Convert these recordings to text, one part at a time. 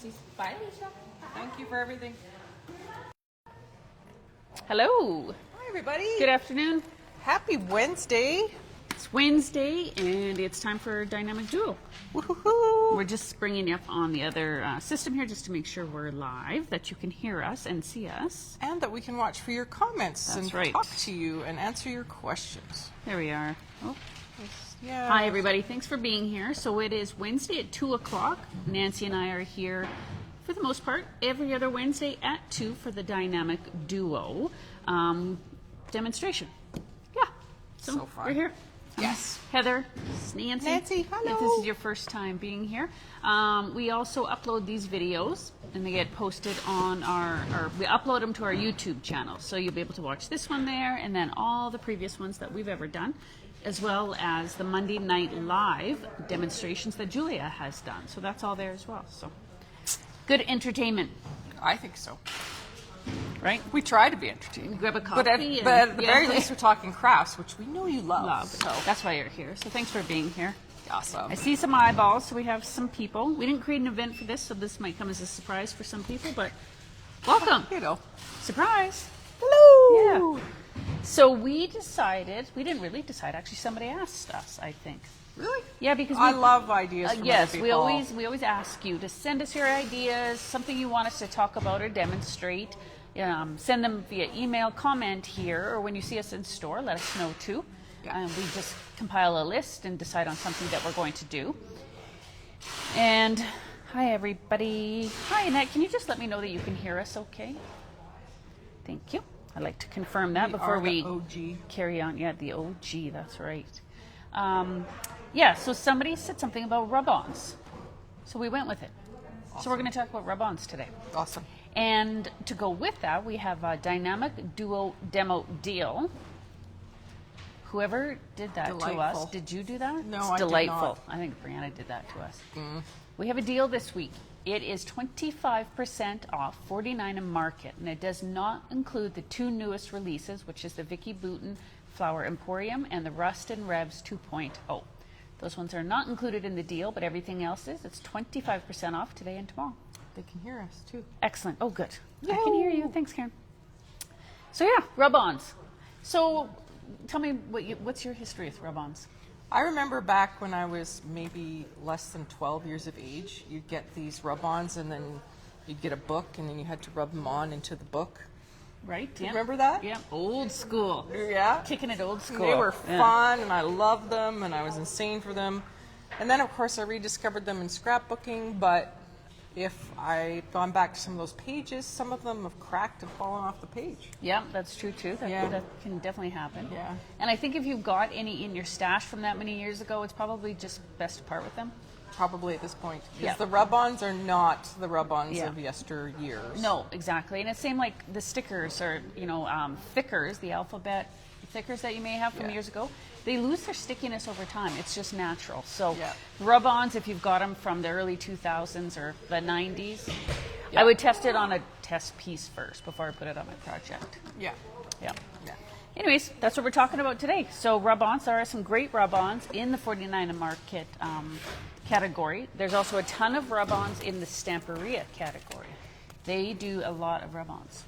Nancy. Bye, Alicia. Thank you for everything. Hello. Hi, everybody. Good afternoon. Happy Wednesday. It's Wednesday, and it's time for Dynamic Duo. Woohoo. We're just bringing you up on the other system here just to make sure we're live, that you can hear us and see us. And that we can watch for your comments That's and right. talk to you and answer your questions. There we are. Oh. Yeah. Hi, everybody. Thanks for being here. So it is Wednesday at 2 o'clock. Nancy and I are here, for the most part, every other Wednesday at 2 for the Dynamic Duo demonstration. Yeah. So fun. We're here. Yes. Heather, Nancy. Nancy, hello. If this is your first time being here. We also upload these videos, and they get posted on we upload them to our YouTube channel. So you'll be able to watch this one there, and then all the previous ones that we've ever done, as well as the Monday Night Live demonstrations that Julia has done. So that's all there as well. So good entertainment, I think so. right? We try to be entertaining. Grab a coffee. But at the very least, we're talking crafts, which we know you love. Love. So That's why you're here. So thanks for being here. awesome. I see some eyeballs, so we have some people. We didn't create an event for this, so this might come as a surprise for some people, but welcome. You know. Surprise. Hello. Yeah. So we didn't really decide, actually somebody asked us, I think. Really? Yeah, because I love ideas from yes, other we people. always ask you to send us your ideas, something you want us to talk about or demonstrate. Send them via email, comment here, or when you see us in store, let us know too. Yeah. We just compile a list and decide on something that we're going to do. And hi, everybody. Hi, Annette. Can you just let me know that you can hear us okay? Thank you. I'd like to confirm that before we OG. carry on. Yeah, the OG, that's right. Yeah, so somebody said something about rub-ons. So we went with it. Awesome. So we're going to talk about rub-ons today. Awesome. And to go with that, we have a Dynamic Duo Demo Deal. Whoever did that to Delightful. us, did you do that? No, It's I did delightful. not. I think Brianna did that to us. We have a deal this week. It is 25% off, $49 a market, and it does not include the two newest releases, which is the Vicky Bouton Flower Emporium and the Rust and Revs 2.0. Those ones are not included in the deal, but everything else is. It's 25% off today and tomorrow. They can hear us too. Excellent. Oh, good. I can hear you. Thanks, Karen. So yeah, rub-ons. So tell me, what's your history with rub-ons? I remember back when I was maybe less than 12 years of age, you'd get these rub-ons and then you'd get a book and then you had to rub them on into the book. Right? Do you remember that? Yeah. Old school. Yeah. Kicking it old school. They were Yeah. fun and I loved them and I was insane for them. And then, of course, I rediscovered them in scrapbooking, but if I'd gone back to some of those pages, some of them have cracked and fallen off the page. Yeah, that's true too. That can definitely happen. Yeah. And I think if you've got any in your stash from that many years ago, it's probably just best to part with them. Probably at this point. Because Yeah. the rub-ons are not the rub-ons Yeah. of yesteryears. No, exactly. And it's same like the stickers or, thickers, the alphabet thickers that you may have from Yeah. years ago. They lose their stickiness over time. It's just natural. So Yeah. rub-ons, if you've got them from the early 2000s or the 90s, Yeah. I would test it on a test piece first before I put it on my project. Yeah. Yeah. Yeah. Anyways, that's what we're talking about today. So rub-ons, there are some great rub-ons in the 49 a market category. There's also a ton of rub-ons in the Stamperia category. They do a lot of rub-ons.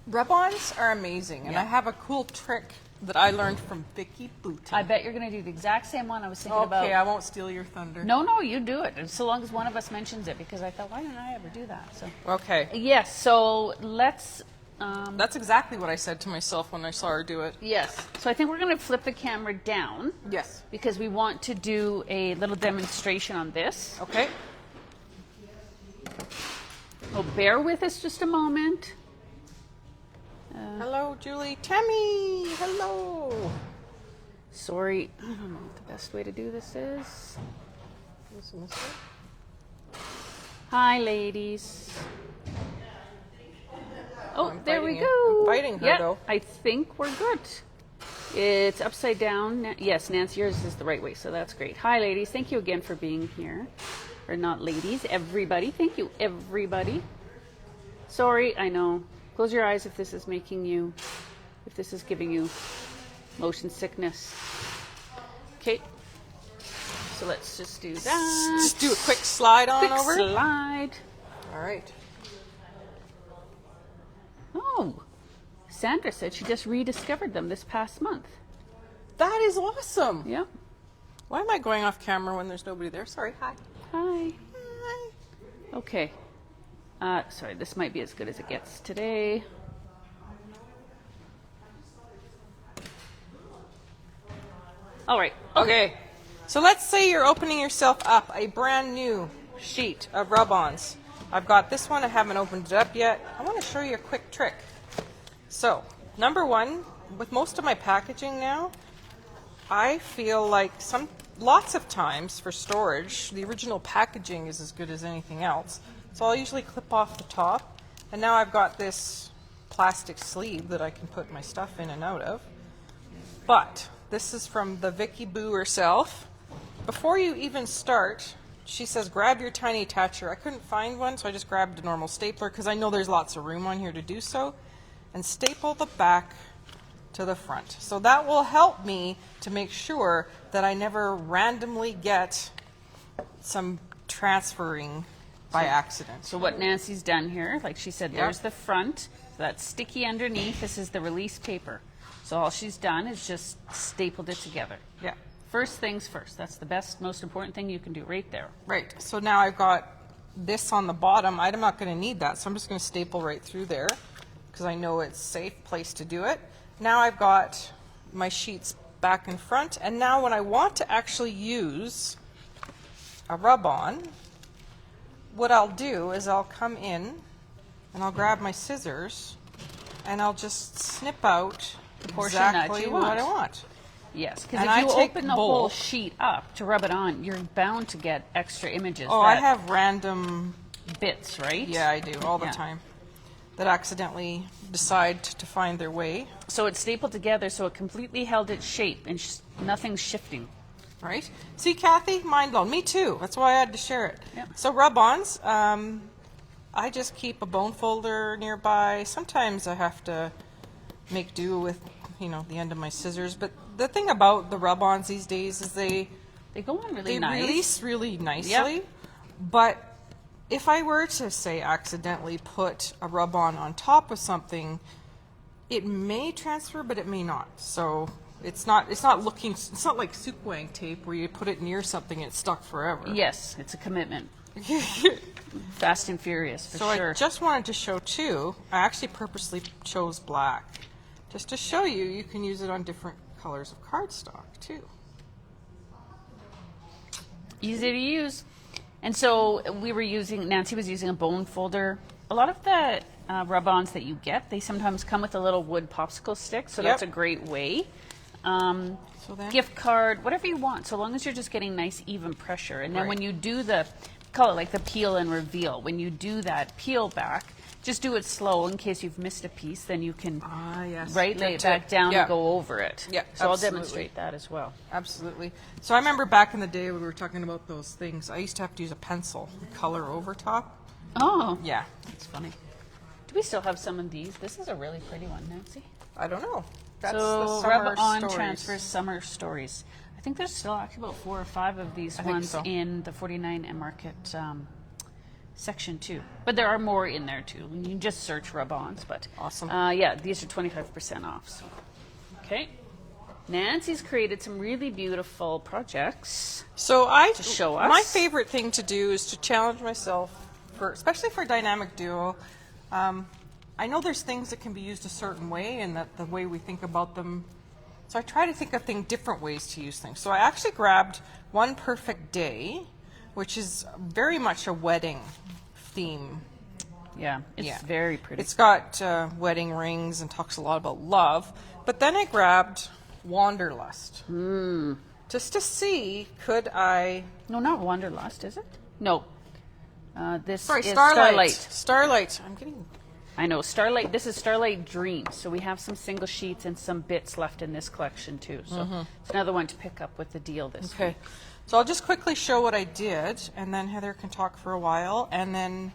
Rub-ons are amazing. And Yeah. I have a cool trick that I learned from Vicky Bouton. I bet you're going to do the exact same one I was thinking about. Okay, I won't steal your thunder. No, you do it. And so long as one of us mentions it, because I thought, why didn't I ever do that? So Okay. yes, so let's. That's exactly what I said to myself when I saw her do it. Yes. So I think we're going to flip the camera down Yes. because we want to do a little demonstration on this. Okay. Oh, bear with us just a moment. Hello, Julie. Tammy. Hello. Sorry, I don't know what the best way to do this is. Listen this way. Hi, ladies. Oh, I'm there we fighting you. go. I'm fighting her, Yeah, though. I think we're good. It's upside down. Yes, Nancy, yours is the right way, so that's great. Hi, ladies. Thank you again for being here. Or not ladies, everybody. Thank you, everybody. Sorry, I know. Close your eyes if this is giving you motion sickness. Okay. So let's just do that. Just do a quick slide on Quick over. slide. All right. Oh, Sandra said she just rediscovered them this past month. That is awesome. Yep. Why am I going off camera when there's nobody there? Sorry. Hi. Hi. Hi. Okay. Sorry, this might be as good as it gets today. All right. Okay. So let's say you're opening yourself up a brand new sheet of rub-ons. I've got this one. I haven't opened it up yet. I want to show you a quick trick. So, number one, with most of my packaging now, I feel like lots of times for storage, the original packaging is as good as anything else. So I'll usually clip off the top. And now I've got this plastic sleeve that I can put my stuff in and out of. But this is from the Vicky Boo herself. Before you even start, she says grab your tiny attacher. I couldn't find one, so I just grabbed a normal stapler because I know there's lots of room on here to do so. And staple the back to the front. So that will help me to make sure that I never randomly get some transferring by accident. So what Nancy's done here, like she said, there's the front. So that's sticky underneath. This is the release paper. So all she's done is just stapled it together. Yeah. First things first. That's the best, most important thing you can do right there. Right. So now I've got this on the bottom. I'm not going to need that, so I'm just going to staple right through there because I know it's a safe place to do it. Now I've got my sheets back and front, and now when I want to actually use a rub-on, what I'll do is I'll come in and I'll grab my scissors and I'll just snip out the portion that exactly you what want. I want. Yes, because And if I you take open the whole both. sheet up to rub it on, you're bound to get extra images. Oh, I have random, bits, right? yeah, I do all the Yeah. time, that accidentally decide to find their way. So it's stapled together, so it completely held its shape and nothing's shifting. Right? See, Kathy, mind blown. Me too. That's why I had to share it. Yep. So rub-ons, I just keep a bone folder nearby. Sometimes I have to make do with, the end of my scissors. But the thing about the rub-ons these days is they go on really nice. release really nicely. Yep. But if I were to, say, accidentally put a rub-on on top of something, it may transfer, but it may not. So it's not like Sukwang tape where you put it near something and it's stuck forever. Yes, it's a commitment. Fast and Furious, for So sure. I just wanted to show too, I actually purposely chose black, just to show you can use it on different colors of cardstock too. Easy to use. And so Nancy was using a bone folder. A lot of the rub-ons that you get, they sometimes come with a little wood popsicle stick, so that's a great way. Gift card, whatever you want, so long as you're just getting nice even pressure. And then when you do call it like the peel and reveal, when you do that peel back, just do it slow in case you've missed a piece, then you can lay it back down and go over it. Yeah, so I'll demonstrate that as well. Absolutely. So I remember back in the day when we were talking about those things, I used to have to use a pencil and color over top. Oh, yeah, that's funny. Do we still have some of these? This is a really pretty one, Nancy. I don't know. That's so the summer rub-on stories. transfers, summer stories. I think there's still actually about 4 or 5 of these ones in the 49 and Market section too. But there are more in there too. You can just search rub-ons. But awesome. Yeah, these are 25% off. So. Okay. Nancy's created some really beautiful projects. So to show us. My favorite thing to do is to challenge myself, especially for Dynamic Duo. I know there's things that can be used a certain way and that the way we think about them. So I try to think of different ways to use things. So I actually grabbed One Perfect Day, which is very much a wedding theme. Yeah, it's very pretty. It's got wedding rings and talks a lot about love. But then I grabbed Wanderlust. Just to see, could I... No, not Wanderlust, is it? No. Sorry, is Starlight. Starlight. I'm getting... I know, Starlight. This is Starlight Dream. So we have some single sheets and some bits left in this collection too. So it's another one to pick up with the deal this week. So I'll just quickly show what I did, and then Heather can talk for a while, and then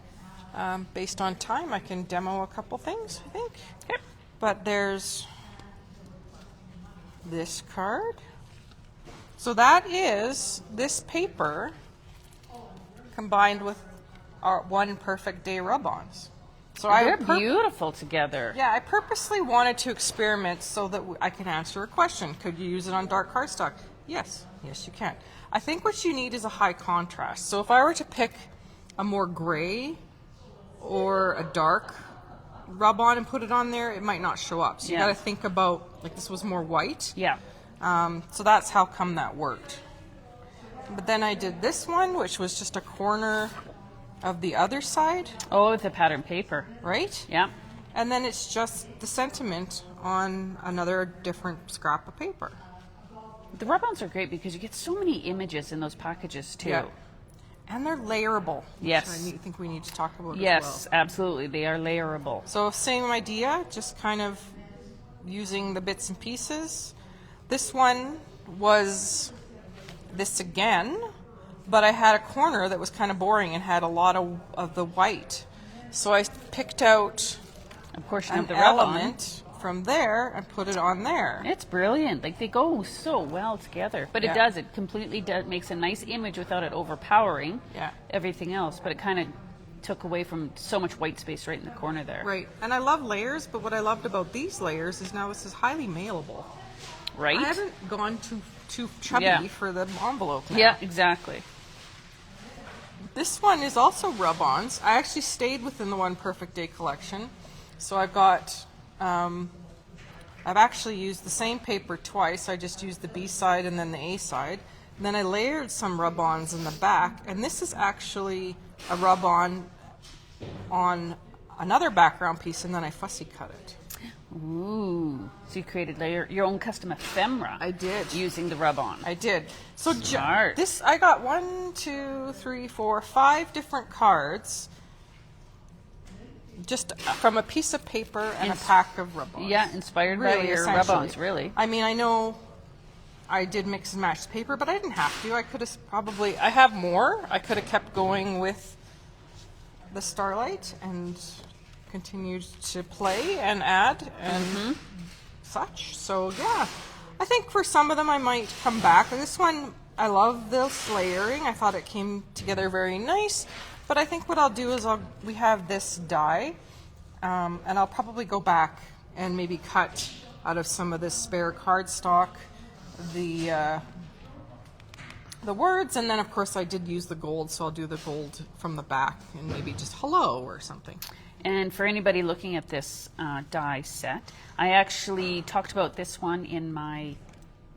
based on time, I can demo a couple things, I think. Okay. But there's this card. So that is this paper combined with our One Perfect Day rub-ons. So They're beautiful together. Yeah, I purposely wanted to experiment so that I can answer a question. Could you use it on dark cardstock? Yes, yes you can. I think what you need is a high contrast. So if I were to pick a more gray or a dark rub-on and put it on there, it might not show up. So you got to think about, like this was more white. Yeah. So that's how come that worked. But then I did this one, which was just a corner of the other side. Oh, with the pattern paper. Right? Yeah. And then it's just the sentiment on another different scrap of paper. The rub-ons are great because you get so many images in those packages too. Yeah. And they're layerable. Yes. Which I think we need to talk about Yes, as well. absolutely. They are layerable. So same idea, just kind of using the bits and pieces. This one was this again, but I had a corner that was kind of boring and had a lot of the white. So I picked out A portion an of the rub-on. element from there and put it on there. It's brilliant. Like they go so well together. But Yeah. it does. It completely does, makes a nice image without it overpowering Yeah. everything else. But it kind of took away from so much white space right in the corner there. Right. And I love layers, but what I loved about these layers is now this is highly mailable. Right? I haven't gone too chubby Yeah. for the envelope now. Yeah, exactly. This one is also rub-ons. I actually stayed within the One Perfect Day collection. So I've got, I've actually used the same paper twice. I just used the B side and then the A side. And then I layered some rub-ons in the back. And this is actually a rub-on on another background piece, and then I fussy cut it. Ooh. So you created your own custom ephemera. I did. Using the rub-on. I did. So Smart. this, I got 1, 2, 3, 4, 5 different cards, just from a piece of paper and a pack of rub-ons. Yeah, inspired by Really, your essentially. rub-ons, really. I mean, I know I did mix and match the paper, but I didn't have to. I could have probably, I have more. I could have kept going with the Starlight and continued to play and add and such. So yeah, I think for some of them I might come back. This one, I love this layering. I thought it came together very nice. But I think what I'll do is we have this die, and I'll probably go back and maybe cut out of some of this spare cardstock the words, and then of course I did use the gold, so I'll do the gold from the back and maybe just hello or something. And for anybody looking at this die set, I actually talked about this one in my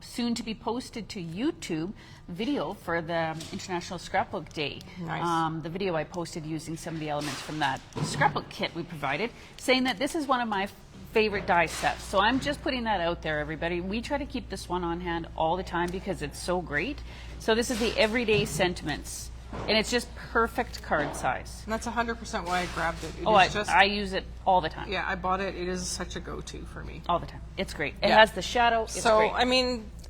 soon to be posted to YouTube video for the International Scrapbook Day. Nice. The video I posted using some of the elements from that scrapbook kit we provided, saying that this is one of my favorite die sets. So I'm just putting that out there, everybody. We try to keep this one on hand all the time because it's so great. So this is the Everyday Sentiments, and it's just perfect card size. And that's 100% why I grabbed it. I use it all the time. Yeah, I bought it. It is such a go-to for me. All the time. It's great. It Yeah. has the shadow. It's So great.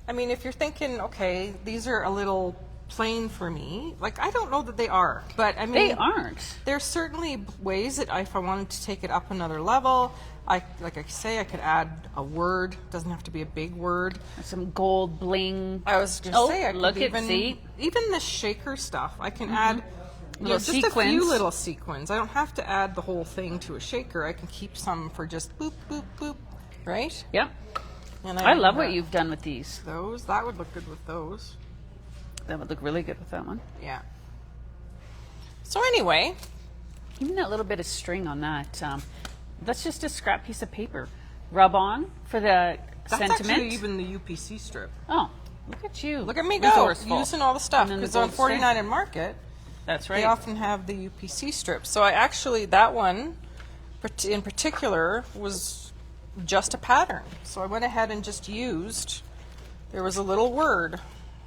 I mean, if you're thinking, okay, these are a little plain for me, like I don't know that they are, but I mean, They aren't. There's certainly ways that if I wanted to take it up another level, like I say, I could add a word. Doesn't have to be a big word. Some gold bling. I was going to say, I could look at even the shaker stuff. I can add just a sequins. few little sequins. I don't have to add the whole thing to a shaker. I can keep some for just boop boop boop, right? Yep. And I love what you've done with these. Those that would look good with those. That would look really good with that one. Yeah. So anyway, Even that little bit of string on that. That's just a scrap piece of paper. Rub on for the that's sentiment. actually even the UPC strip. Oh, look at you. Look at me go, Resourceful. using all the stuff. And then the Because on gold string. 49 and Market, That's they right. often have the UPC strip. So I actually, that one in particular was just a pattern. So I went ahead and just used, there was a little word.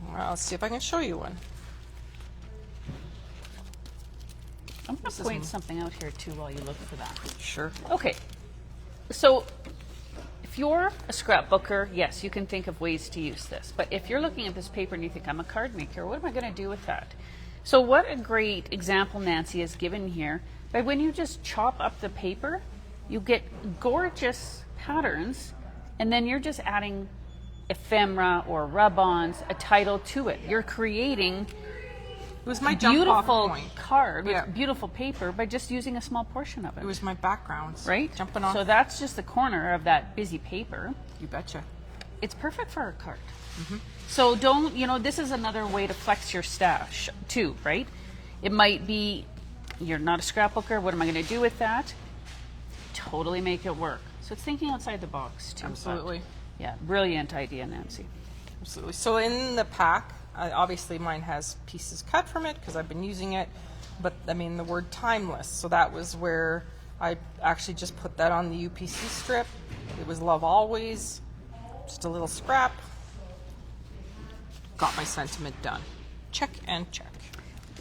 Well, let's see if I can show you one. I'm going to point something out here too while you look for that. Sure. Okay. So if you're a scrapbooker, yes, you can think of ways to use this. But if you're looking at this paper and you think, I'm a card maker, what am I going to do with that? So what a great example Nancy has given here. By when you just chop up the paper, you get gorgeous patterns, and then you're just adding ephemera or rub-ons, a title to it. You're creating was my jump off beautiful point. card with Yeah. beautiful paper by just using a small portion of it. It was my background. right? Jumping off. So that's just the corner of that busy paper. You betcha. It's perfect for a card. Mm-hmm. So don't, this is another way to flex your stash too, right? It might be, you're not a scrapbooker, what am I going to do with that? Totally make it work. So it's thinking outside the box too. but Absolutely. yeah, brilliant idea, Nancy. Absolutely. So in the pack, obviously mine has pieces cut from it because I've been using it, but I mean the word timeless. So that was where I actually just put that on the UPC strip. It was Love Always, just a little scrap. Got my sentiment done. Check and check.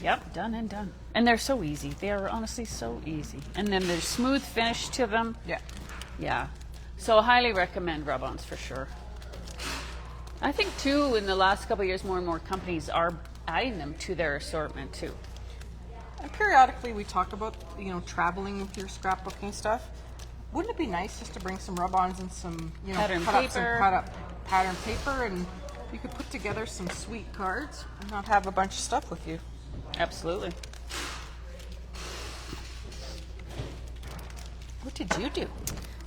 Yep, done and done. And they're so easy. They are honestly so easy. And then there's smooth finish to them. Yeah. Yeah. So highly recommend rub-ons for sure. I think too, in the last couple of years, more and more companies are adding them to their assortment too. And periodically we talk about, traveling with your scrapbooking stuff. Wouldn't it be nice just to bring some rub-ons and some, Pattern cut up some paper. pattern paper, and you could put together some sweet cards and not have a bunch of stuff with you. Absolutely. What did you do?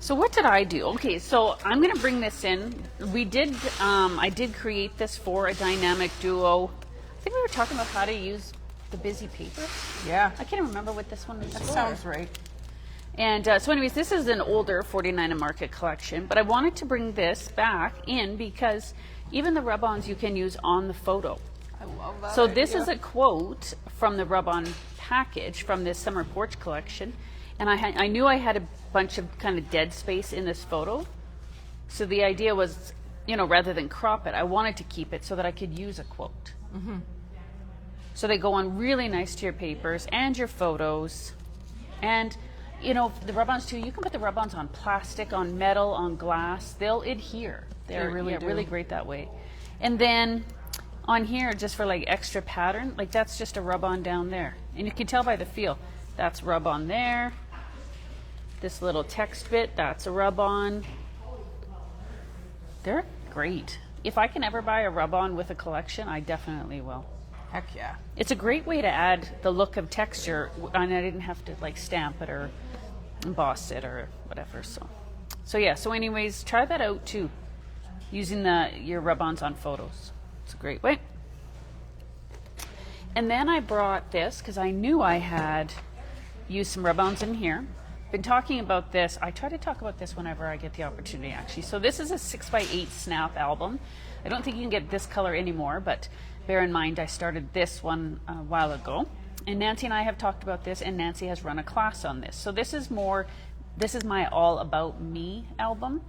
So what did I do? Okay, so I'm going to bring this in. I did create this for a dynamic duo. I think we were talking about how to use the busy paper. Yeah, I can't remember what this one was that for. sounds right. And so anyways, this is an older 49 and Market collection, but I wanted to bring this back in because even the rub-ons you can use on the photo. I love that. So this idea. is a quote from the rub-on package from this summer porch collection, and I knew I had a bunch of kind of dead space in this photo. So the idea was, rather than crop it, I wanted to keep it so that I could use a quote. Mm-hmm. So they go on really nice to your papers and your photos. And, the rub-ons too, you can put the rub-ons on plastic, on metal, on glass. They'll adhere. They're really do. really great that way. And then on here, just for like extra pattern, like that's just a rub-on down there. And you can tell by the feel. That's rub-on there. This little text bit, that's a rub-on. They're great. If I can ever buy a rub-on with a collection, I definitely will. Heck yeah. It's a great way to add the look of texture, and I didn't have to like stamp it or emboss it or whatever. So yeah. So anyways, try that out too, using your rub-ons on photos. It's a great way. And then I brought this because I knew I had used some rub-ons in here. Been talking about this. I try to talk about this whenever I get the opportunity, actually. So this is a 6x8 snap album. I don't think you can get this color anymore, but bear in mind I started this one a while ago. And Nancy and I have talked about this, and Nancy has run a class on this. So this is my All About Me album.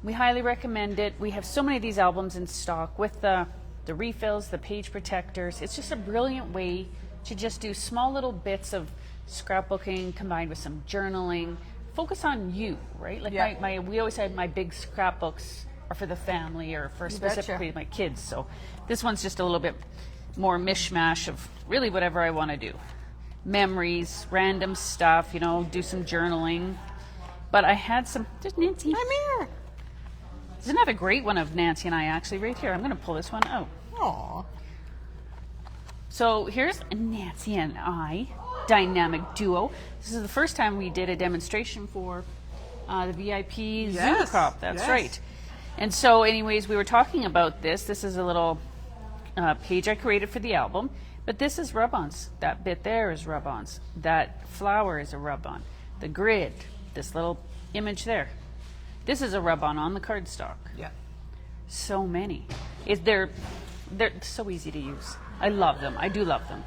We highly recommend it. We have so many of these albums in stock with the refills, the page protectors. It's just a brilliant way to just do small little bits of scrapbooking combined with some journaling. Focus on you, right? Like Yeah. we always had my big scrapbooks are for the family or for specifically my kids. So this one's just a little bit more mishmash of really whatever I want to do. Memories, random stuff, do some journaling. But I had some, there's Nancy. I'm here. Isn't that a great one of Nancy and I actually right here? I'm going to pull this one out. Aw. So here's Nancy and I, dynamic duo. This is the first time we did a demonstration for the VIP Zoom Yes, crop. That's yes. right. And so anyways, we were talking about this. This is a little page I created for the album. But this is rub-ons. That bit there is rub-ons. That flower is a rub-on. The grid, this little image there. This is a rub-on on the cardstock. Yeah. So many. They're so easy to use. I love them. I do love them.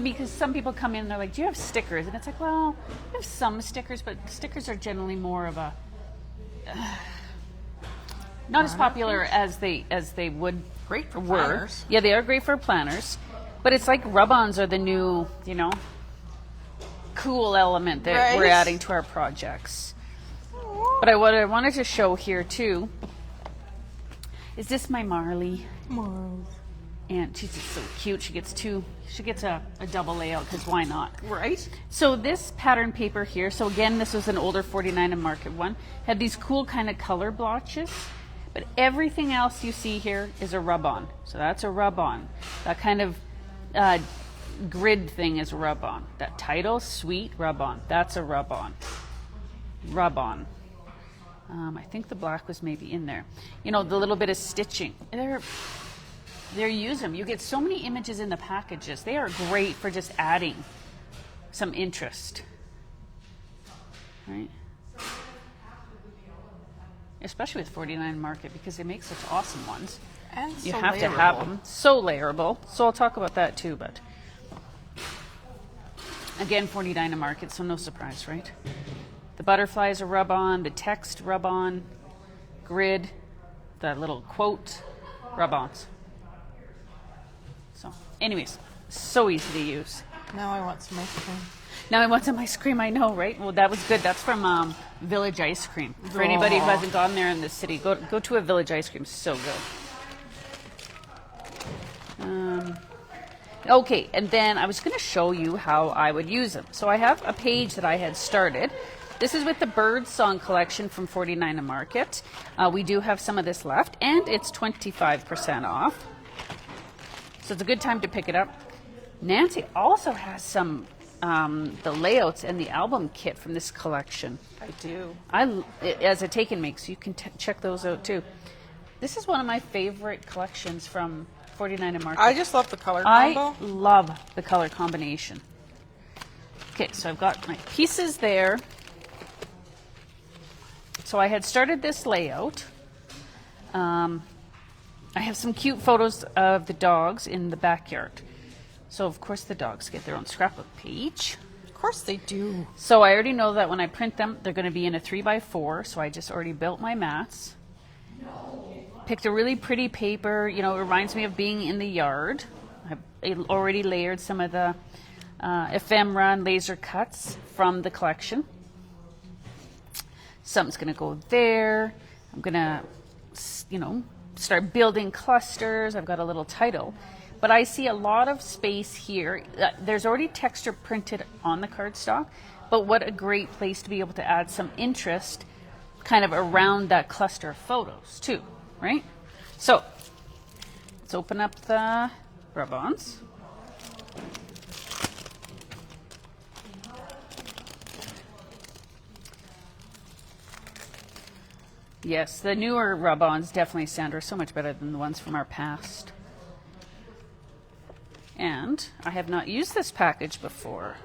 Because some people come in and they're like, do you have stickers? And it's like, well, I have some stickers, but stickers are generally more of a not as popular as they would Great for were. planners. Yeah, they are great for planners. But it's like rub-ons are the new, cool element that we're Right. adding to our projects. But what I wanted to show here too is this my Marley. And she's just so cute. She gets a double layout because why not? Right? So this pattern paper here, so again, this was an older 49 and Market one, had these cool kind of color blotches, but everything else you see here is a rub-on. So that's a rub-on. That kind of grid thing is rub-on. That title, sweet, rub-on. That's a rub-on. Rub-on. I think the black was maybe in there. You know, the little bit of stitching. They're use them. You get so many images in the packages. They are great for just adding some interest. Right? Especially with 49 Market, because they make such awesome ones. And You so have to have layerable. them. So layerable. So I'll talk about that too, but again, 49 Market, so no surprise, right? The butterflies are rub-on, the text rub-on, grid, the little quote, rub-ons. So, anyways, so easy to use. Now I want some ice cream. Now I want some ice cream, I know, right? Well, that was good. That's from Village Ice Cream. For anybody who hasn't gone there in the city, go to a Village Ice Cream. So good. Okay, and then I was going to show you how I would use them. So I have a page that I had started. This is with the Bird Song collection from 49 Market. We do have some of this left, and it's 25% off. So it's a good time to pick it up. Nancy also has some the layouts and the album kit from this collection. I do. As a take and make, so you can check those out too. This is one of my favorite collections from 49 Market. I just love the color combo. I love the color combination. Okay, so I've got my pieces there. So I had started this layout. I have some cute photos of the dogs in the backyard. So of course the dogs get their own scrapbook page. Of course they do. So I already know that when I print them, they're going to be in a 3x4. So I just already built my mats. Picked a really pretty paper. You know, it reminds me of being in the yard. I've already layered some of the ephemera and laser cuts from the collection. Something's going to go there. I'm going to, you know, start building clusters. I've got a little title. But I see a lot of space here. There's already texture printed on the cardstock, but what a great place to be able to add some interest kind of around that cluster of photos too, right? So let's open up the rub-ons. Yes, the newer rub-ons definitely, Sandra, are so much better than the ones from our past. And I have not used this package before.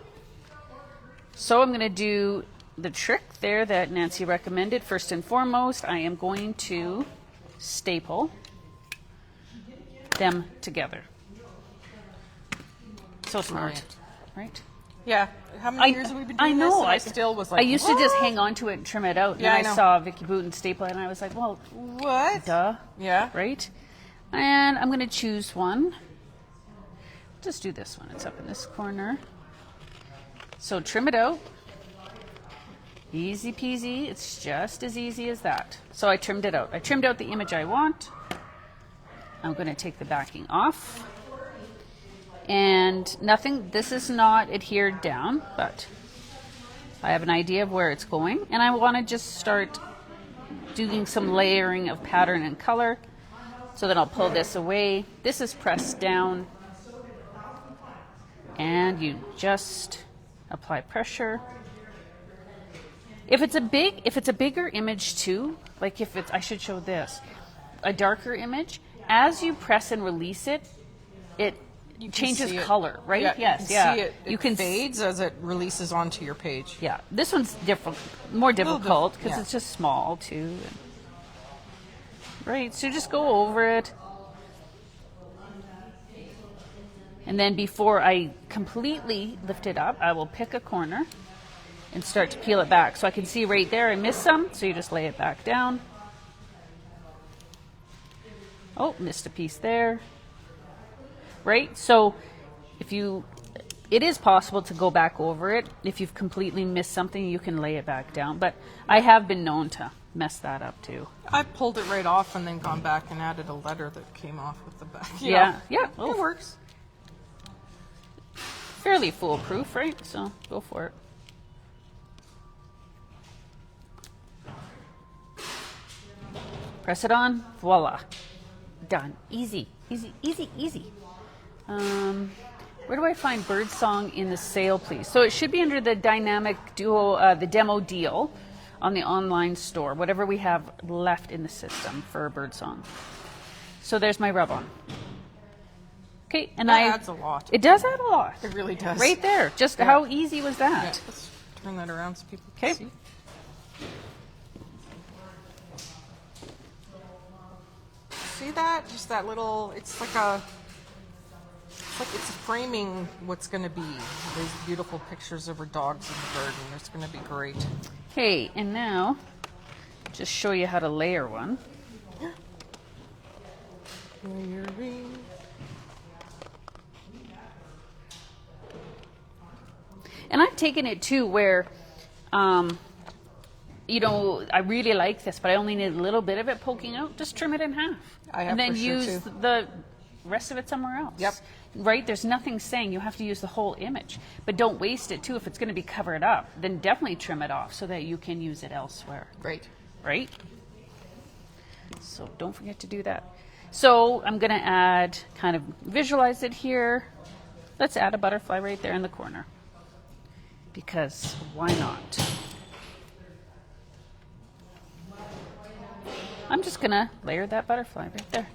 So I'm going to do the trick there that Nancy recommended. First and foremost, I am going to staple them together. So smart, Brilliant. right? Yeah. How many years have we been doing I know. this? And I still was like, I used to just hang on to it and trim it out. Yeah, and I I know. saw Vicky Booten staple it, and I was like, well, What? duh, Yeah. right? And I'm going to choose one. Just do this one. It's up in this corner. So trim it out. Easy peasy. It's just as easy as that. So I trimmed it out. I trimmed out the image I want. I'm going to take the backing off. And nothing, this is not adhered down, but I have an idea of where it's going. And I want to just start doing some layering of pattern and color. So then I'll pull this away. This is pressed down. And you just apply pressure. If it's a bigger image too, like if it's, I should show this, a darker image, as you press and release it, it You can changes see it. color, right? Yeah, Yes, you yeah. can see it. You can fades as it releases onto your page. Yeah, this one's different, more difficult because yeah. it's just small too. Right, so just go over it. And then before I completely lift it up, I will pick a corner and start to peel it back. So I can see right there I missed some, so you just lay it back down. Oh, missed a piece there. Right, so it is possible to go back over it. If you've completely missed something, you can lay it back down. But I have been known to mess that up too. I pulled it right off and then gone back and added a letter that came off with the back. You Yeah, know, yeah. It Oh, works. fairly foolproof, right? So go for it. Press it on. Voila. Done. Easy, easy, easy, easy. Where do I find Birdsong in the sale, please? So it should be under the Dynamic Duo, the demo deal on the online store, whatever we have left in the system for Birdsong. So there's my rub-on. Okay, and That adds a lot. It does add a lot. It really does. Right there. Just Yeah. how easy was Yeah, that? let's turn that around so people can Okay. see. See that? Just that little, it's it's framing what's going to be. These beautiful pictures of her dogs in the garden. It's going to be great. Okay, and now just show you how to layer one. Layering. And I've taken it too where, you know, I really like this, but I only need a little bit of it poking out. Just trim it in half. I have and then for sure, use too. the rest of it somewhere else. Yep. Right? There's nothing saying you have to use the whole image. But don't waste it too. If it's going to be covered up, then definitely trim it off so that you can use it elsewhere. Great. Right? So don't forget to do that. So I'm going to add, kind of visualize it here. Let's add a butterfly right there in the corner. Because why not? I'm just going to layer that butterfly right there.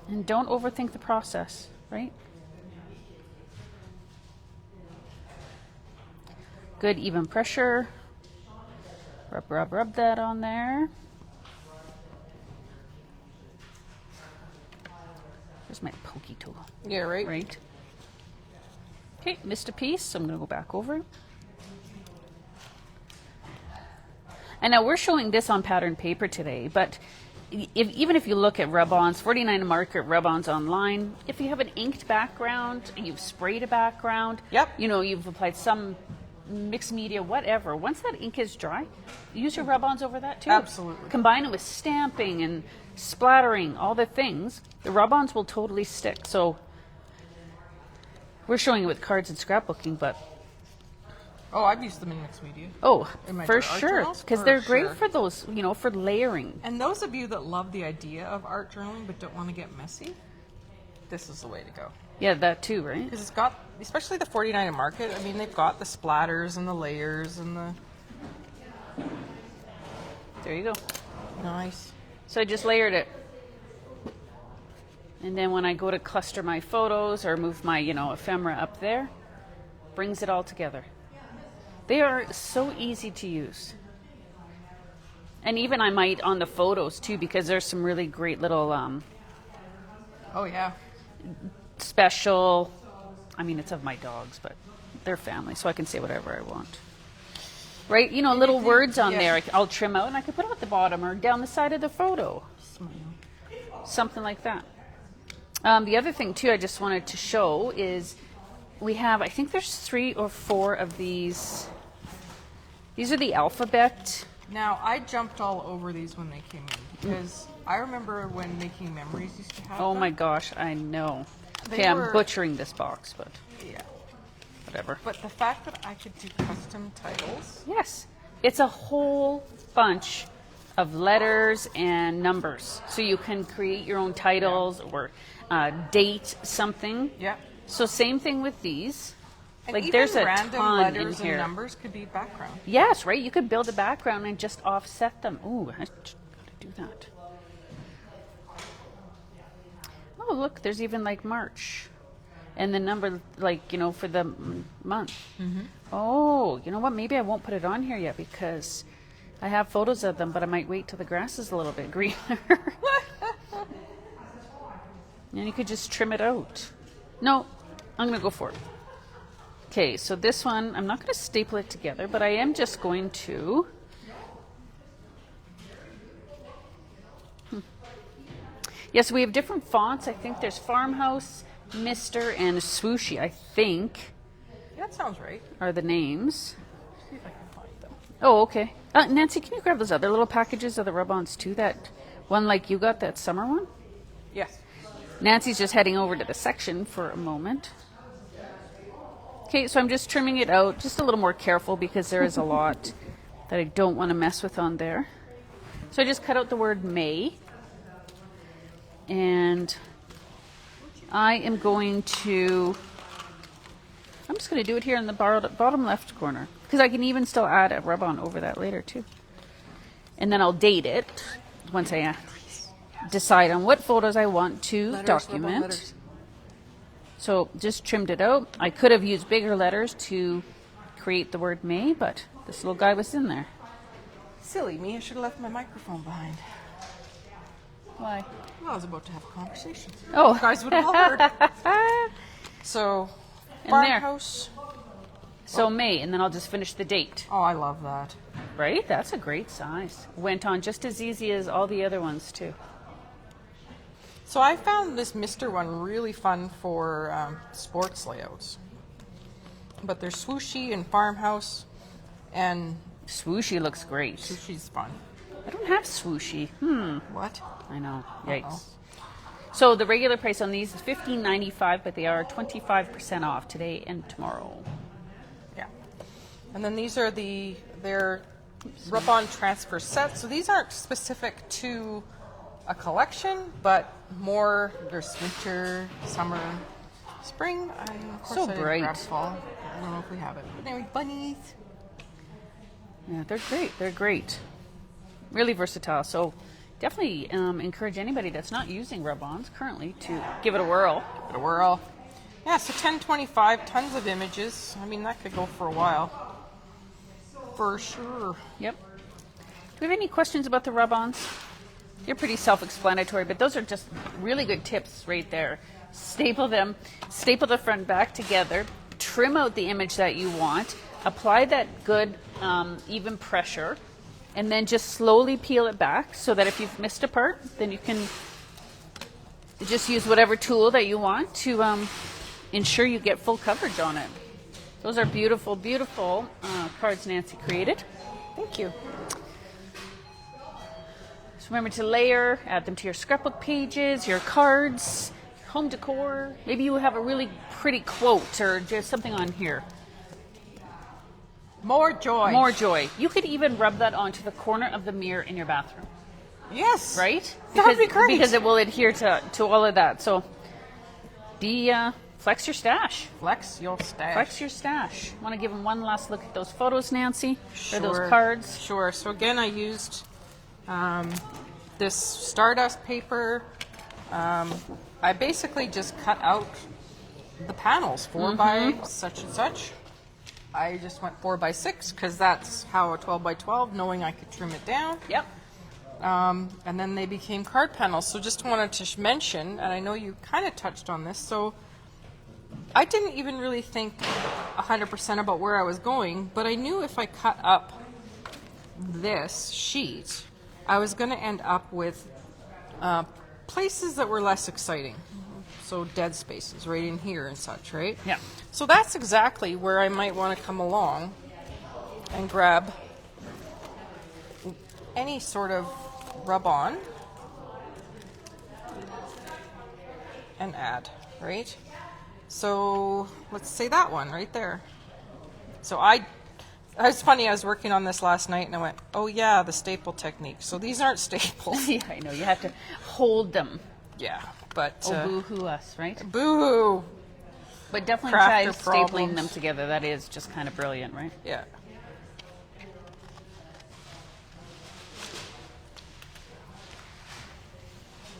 And don't overthink the process, right? Good even pressure. Rub, rub, rub that on there. Where's my pokey tool? Yeah, right? Right. Okay, missed a piece, so I'm going to go back over. And now we're showing this on pattern paper today, but even if you look at rub-ons, 49 Market rub-ons online, if you have an inked background and you've sprayed a background, Yep. you know, you've applied some mixed media, whatever, once that ink is dry, use your rub-ons over that too. Absolutely. Combine it with stamping and splattering, all the things, the rub-ons will totally stick. So we're showing it with cards and scrapbooking, but Oh, I've used them in mixed media. oh, In my for art sure, journals? because For they're great sure. for those, you know, for layering. And those of you that love the idea of art journaling but don't want to get messy, this is the way to go. Yeah, that too, right? Because it's got, especially the 49 Market, I mean, they've got the splatters and the layers and the... There you go. Nice. So I just layered it. And then when I go to cluster my photos or move my, you know, ephemera up there, brings it all together. They are so easy to use. And even I might on the photos too, because there's some really great little Oh, yeah. special, I mean, it's of my dogs, but they're family, so I can say whatever I want. Right? You know, little Anything- words on yeah. there I'll trim out and I can put it at the bottom or down the side of the photo. Smile. Something like that. The other thing too I just wanted to show is we have, I think there's 3 or 4 of these. These are the alphabet. Now, I jumped all over these when they came in because I remember when Making Memories used to have Oh them. my gosh, I know. They Okay, I'm were- butchering this box, but Yeah. whatever. But the fact that I could do custom titles, Yes, it's a whole bunch of letters and numbers. So you can create your own titles or date something. yeah. So same thing with these. And Like even there's a random ton letters in here. and numbers could be background. Yes, right? You could build a background and just offset them. Ooh, I gotta do that. Oh, look, there's even like March. And the number, like, you know, for the month. Oh, you know what? Maybe I won't put it on here yet because I have photos of them, but I might wait till the grass is a little bit greener. And you could just trim it out. No, I'm going to go for it. Okay, so this one, I'm not going to staple it together, but I am just going to... Yes, we have different fonts. I think there's Farmhouse, Mr., and Swooshy, I think, Yeah, that sounds right. are the names. See if I can find them. Oh, okay. Nancy, can you grab those other little packages of the rub-ons too? That one like you got, that summer one? Yes. Nancy's just heading over to the section for a moment. Okay, so I'm just trimming it out, just a little more careful because there is a lot that I don't want to mess with on there. So I just cut out the word May. And I am going to, I'm just going to do it here in the bottom left corner, because I can even still add a rub-on over that later too. And then I'll date it once I decide on what photos I want to Letters, document. rub-on letters. So just trimmed it out. I could have used bigger letters to create the word May, but this little guy was in there. Silly me, I should have left my microphone behind. Why? Well, I was about to have a conversation. Oh. You guys would have all heard. So, And there. farmhouse. So May, and then I'll just finish the date. Oh, I love that. Right? That's a great size. Went on just as easy as all the other ones too. So I found this Mister one really fun for sports layouts. But there's swooshy and farmhouse, and Swooshy looks great. swooshy's fun. I don't have swooshy. What? I know. Yikes. Uh-oh. So the regular price on these is $15.95, but they are 25% off today and tomorrow. Yeah. And then these are they're rub-on transfer sets. So these aren't specific to a collection, but more there's winter, summer, spring, and of course So I didn't bright. grab fall. I don't know if we have it. But anyway, bunnies. Yeah, they're great. They're great. Really versatile. So definitely encourage anybody that's not using rub-ons currently to give it a whirl. Give it a whirl. Yeah, so 1025, tons of images. I mean, that could go for a while. For sure. Yep. Do we have any questions about the rub-ons? You're pretty self-explanatory, but those are just really good tips right there. Staple them, staple the front back together, trim out the image that you want, apply that good even pressure, and then just slowly peel it back so that if you've missed a part, then you can just use whatever tool that you want to ensure you get full coverage on it. Those are beautiful, beautiful cards Nancy created. Thank you. So remember to layer, add them to your scrapbook pages, your cards, home decor. Maybe you have a really pretty quote or just something on here. More joy. More joy. You could even rub that onto the corner of the mirror in your bathroom, Yes. right? That'd be great. Because it will adhere to all of that. So flex your stash. Flex your stash. Flex your stash. Want to give them one last look at those photos, Nancy? Sure. Or those cards? Sure. So again, I used this Stardust paper. I basically just cut out the panels 4 by such and such. I just went 4 by 6 because that's how a 12 by 12, knowing I could trim it down. Yep. And then they became card panels. So just wanted to mention, and I know you kind of touched on this, so I didn't even really think 100% about where I was going, but I knew if I cut up this sheet, I was going to end up with places that were less exciting. So dead spaces right in here and such, right? Yeah. So that's exactly where I might want to come along and grab any sort of rub-on and add, right? So let's say that one right there. So it's funny, I was working on this last night and I went, oh yeah, the staple technique. So these aren't staples. Yeah, I know. You have to hold them. Yeah, but Oh, boo-hoo us, right? boo. But definitely try Crafter stapling problems. them together. That is just kind of brilliant, right? Yeah.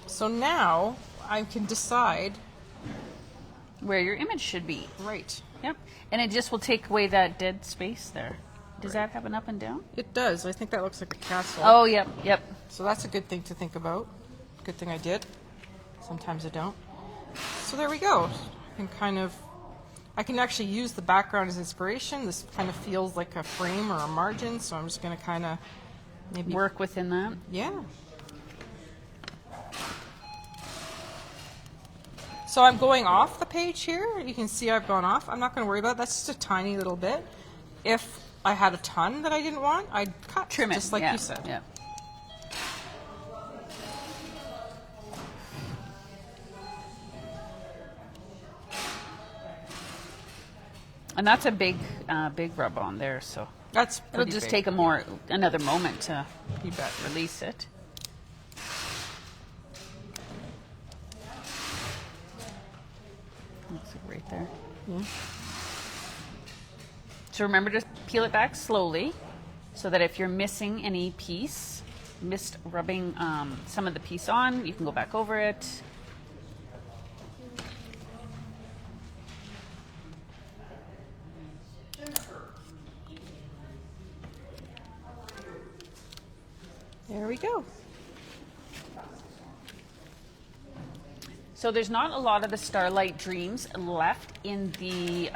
So now I can decide. Where your image should be. Right. Yep. And it just will take away that dead space there. Does that have an up and down? It does. I think that looks like a castle. Oh, yep, yep. So that's a good thing to think about. Good thing I did. Sometimes I don't. So there we go. I can actually use the background as inspiration. This kind of feels like a frame or a margin, so I'm just going to kind of maybe Work within that. Yeah. So I'm going off the page here. You can see I've gone off. I'm not going to worry about it. That's just a tiny little bit. If I had a ton that I didn't want, I'd cut Trim it. just like yeah, you said. Yeah. And that's a big rub on there, so That's it'll pretty just big. take another moment to You bet. release it. Looks like right there. So remember to peel it back slowly so that if you're missing any piece, missed rubbing some of the piece on, you can go back over it. There we go. So there's not a lot of the Starlight Dreams left in the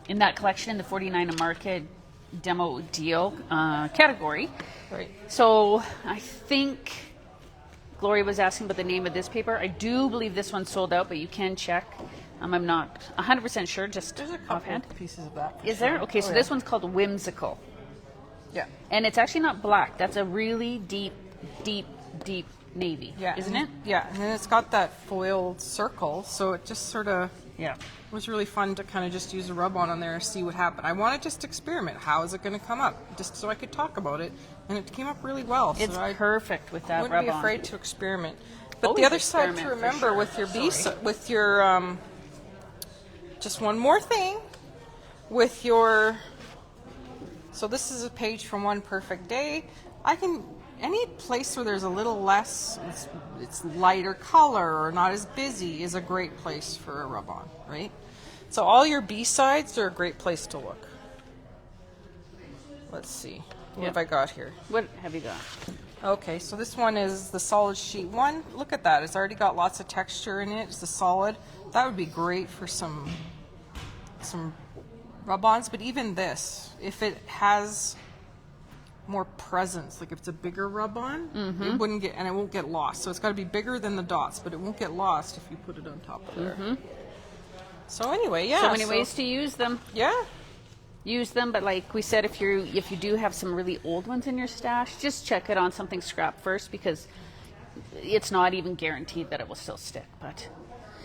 in that collection in the 49 a market demo deal category. Right. So I think Gloria was asking about the name of this paper. I do believe this one's sold out, but you can check. I'm not 100% sure, just There's a couple offhand. of pieces of that. for Is there? sure. Okay, so Oh, this yeah. one's called Whimsical. Yeah. And it's actually not black. That's a really deep, deep, deep navy, Yeah. isn't and it? Yeah, and then it's got that foiled circle, so it just sort of Yeah. was really fun to kind of just use a rub on there and see what happened. I want to just experiment. How is it going to come up? Just so I could talk about it, and it came up really well. It's so I perfect with that wouldn't be rub-on. afraid to experiment. But Always the other side to experiment, for remember sure. with your with your just one more thing with your. So this is a page from One Perfect Day. I can any place where there's a little less, it's lighter color or not as busy is a great place for a rub-on, right? So all your B-sides are a great place to look. Let's see. What have I got here? What have you got? Okay, so this one is the solid sheet one. Look at that. It's already got lots of texture in it. It's the solid. That would be great for some rub-ons, but even this, if it has more presence, like if it's a bigger rub-on, it wouldn't get, and it won't get lost. So it's got to be bigger than the dots, but it won't get lost if you put it on top of there. So anyway, yeah. So many ways to use them. Yeah. Use them, but like we said, if you do have some really old ones in your stash, just check it on something scrap first, because it's not even guaranteed that it will still stick. But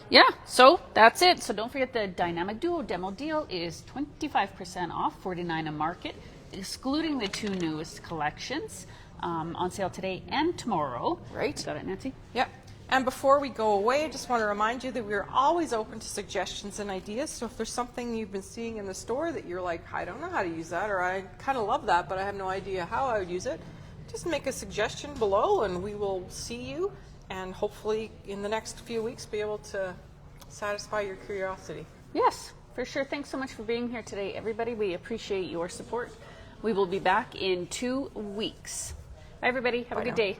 yeah, so that's it. So don't forget the Dynamic Duo demo deal is 25% off, 49 a market, excluding the 2 newest collections, on sale today and tomorrow. Right. Got it, Nancy? Yep. And before we go away, I just want to remind you that we're always open to suggestions and ideas. So if there's something you've been seeing in the store that you're like, I don't know how to use that, or I kind of love that, but I have no idea how I would use it, just make a suggestion below and we will see you and hopefully in the next few weeks be able to satisfy your curiosity. Yes, for sure. Thanks so much for being here today, everybody. We appreciate your support. We will be back in 2 weeks. Bye, everybody. Have a good now. day.